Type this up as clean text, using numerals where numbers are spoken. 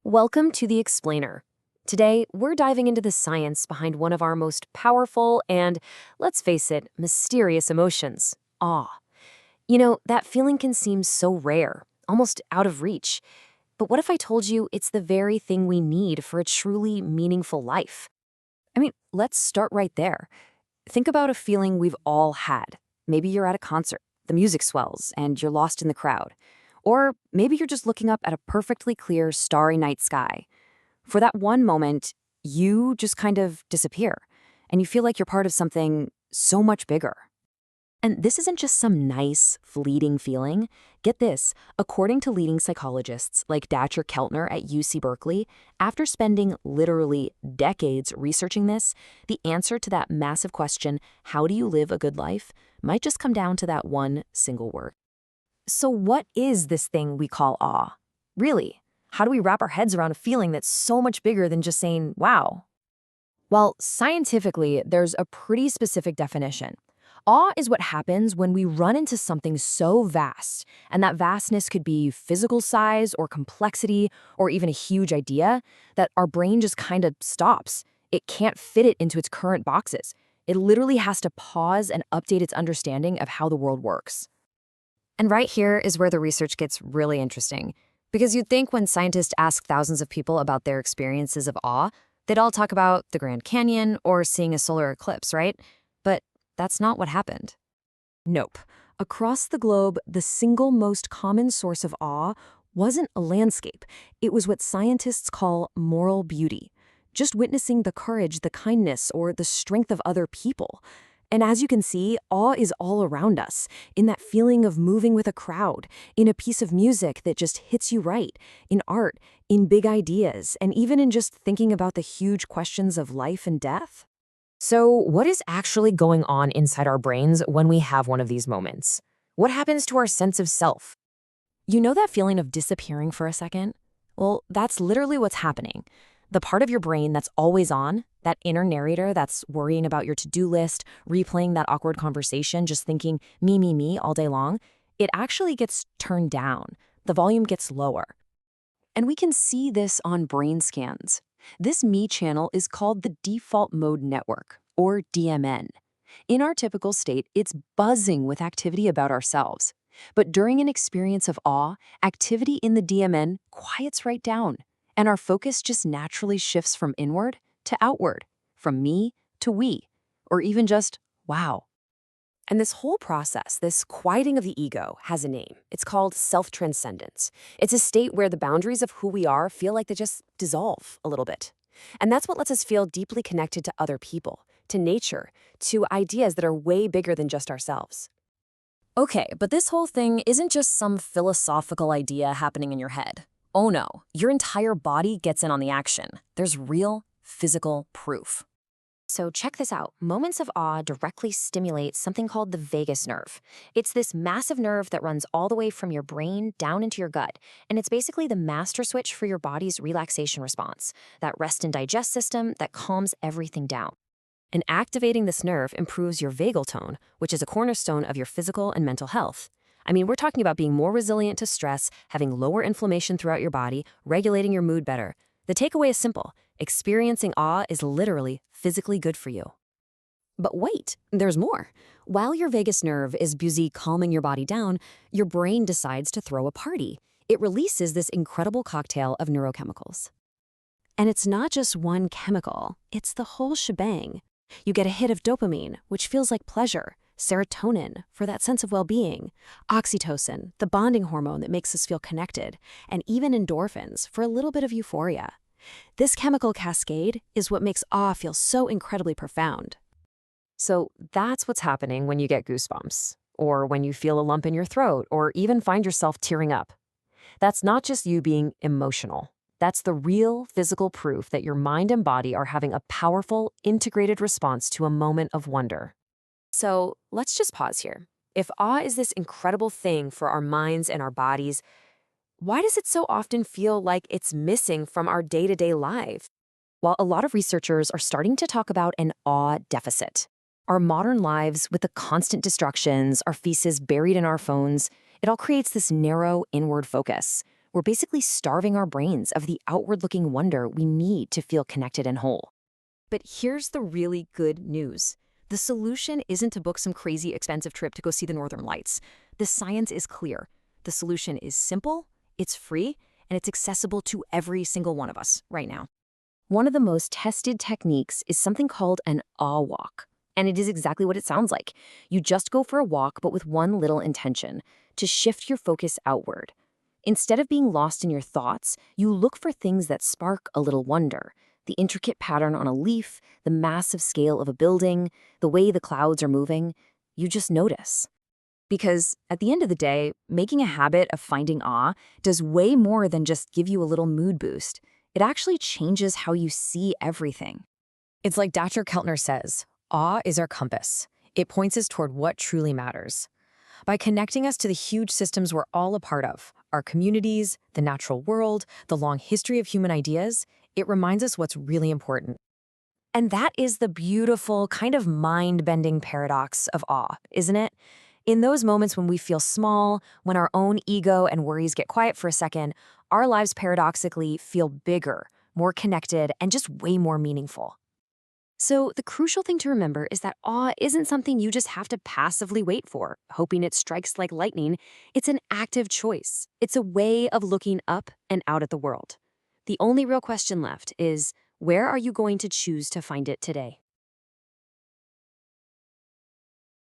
Welcome to The Explainer. Today, we're diving into the science behind one of our most powerful and, let's face it, mysterious emotions, awe. That feeling can seem so rare, almost out of reach. But what if I told you it's the very thing we need for a truly meaningful life? Let's start right there. Think about a feeling we've all had. Maybe you're at a concert, the music swells, and you're lost in the crowd. Or maybe you're just looking up at a perfectly clear, starry night sky. For that one moment, you just kind of disappear, and you feel like you're part of something so much bigger. And this isn't just some nice, fleeting feeling. Get this, according to leading psychologists like Dr. Keltner at UC Berkeley, after spending literally decades researching this, the answer to that massive question, how do you live a good life, might just come down to that one single word. So what is this thing we call awe? Really? How do we wrap our heads around a feeling that's so much bigger than just saying, wow? Well, scientifically, there's a pretty specific definition. Awe is what happens when we run into something so vast, and that vastness could be physical size or complexity or even a huge idea, that our brain just kind of stops. It can't fit it into its current boxes. It literally has to pause and update its understanding of how the world works. And right here is where the research gets really interesting. Because you'd think when scientists ask thousands of people about their experiences of awe, they'd all talk about the Grand Canyon or seeing a solar eclipse, right? But that's not what happened. Nope. Across the globe, the single most common source of awe wasn't a landscape. It was what scientists call moral beauty. Just witnessing the courage, the kindness, or the strength of other people. And as you can see, awe is all around us, in that feeling of moving with a crowd, in a piece of music that just hits you right, in art, in big ideas, and even in just thinking about the huge questions of life and death. So, what is actually going on inside our brains when we have one of these moments? What happens to our sense of self? You know that feeling of disappearing for a second? Well, that's literally what's happening. The part of your brain that's always on, that inner narrator that's worrying about your to-do list, replaying that awkward conversation, just thinking me all day long, it actually gets turned down. The volume gets lower. And we can see this on brain scans. This me channel is called the default mode network, or DMN. In our typical state, it's buzzing with activity about ourselves. But during an experience of awe, activity in the DMN quiets right down. And our focus just naturally shifts from inward to outward, from me to we, or even just wow. And this whole process, this quieting of the ego, has a name. It's called self-transcendence. It's a state where the boundaries of who we are feel like they just dissolve a little bit. And that's what lets us feel deeply connected to other people, to nature, to ideas that are way bigger than just ourselves. Okay, but this whole thing isn't just some philosophical idea happening in your head. Oh no, your entire body gets in on the action. There's real, physical proof. So check this out. Moments of awe directly stimulate something called the vagus nerve. It's this massive nerve that runs all the way from your brain down into your gut, and it's basically the master switch for your body's relaxation response, that rest and digest system that calms everything down. And activating this nerve improves your vagal tone, which is a cornerstone of your physical and mental health. We're talking about being more resilient to stress, having lower inflammation throughout your body, regulating your mood better. The takeaway is simple. Experiencing awe is literally physically good for you. But wait, there's more. While your vagus nerve is busy calming your body down, your brain decides to throw a party. It releases this incredible cocktail of neurochemicals. And it's not just one chemical, it's the whole shebang. You get a hit of dopamine, which feels like pleasure. Serotonin, for that sense of well-being, oxytocin, the bonding hormone that makes us feel connected, and even endorphins for a little bit of euphoria. This chemical cascade is what makes awe feel so incredibly profound. So that's what's happening when you get goosebumps, or when you feel a lump in your throat, or even find yourself tearing up. That's not just you being emotional. That's the real physical proof that your mind and body are having a powerful, integrated response to a moment of wonder. So let's just pause here. If awe is this incredible thing for our minds and our bodies, why does it so often feel like it's missing from our day-to-day lives? Well, a lot of researchers are starting to talk about an awe deficit. Our modern lives, with the constant distractions, our faces buried in our phones, it all creates this narrow inward focus. we're basically starving our brains of the outward-looking wonder we need to feel connected and whole. But here's the really good news. The solution isn't to book some crazy expensive trip to go see the Northern Lights. The science is clear. The solution is simple, it's free, and it's accessible to every single one of us right now. One of the most tested techniques is something called an awe walk. And it is exactly what it sounds like. You just go for a walk, but with one little intention, to shift your focus outward. Instead of being lost in your thoughts, you look for things that spark a little wonder. The intricate pattern on a leaf, the massive scale of a building, the way the clouds are moving. You just notice. Because at the end of the day, making a habit of finding awe does way more than just give you a little mood boost. It actually changes how you see everything. It's like Dr. Keltner says, awe is our compass. It points us toward what truly matters. By connecting us to the huge systems we're all a part of, our communities, the natural world, the long history of human ideas, it reminds us what's really important. And that is the beautiful, kind of mind-bending paradox of awe, isn't it? In those moments when we feel small, when our own ego and worries get quiet for a second, our lives paradoxically feel bigger, more connected, and just way more meaningful. So the crucial thing to remember is that awe isn't something you just have to passively wait for, hoping it strikes like lightning. It's an active choice. It's a way of looking up and out at the world. The only real question left is, where are you going to choose to find it today?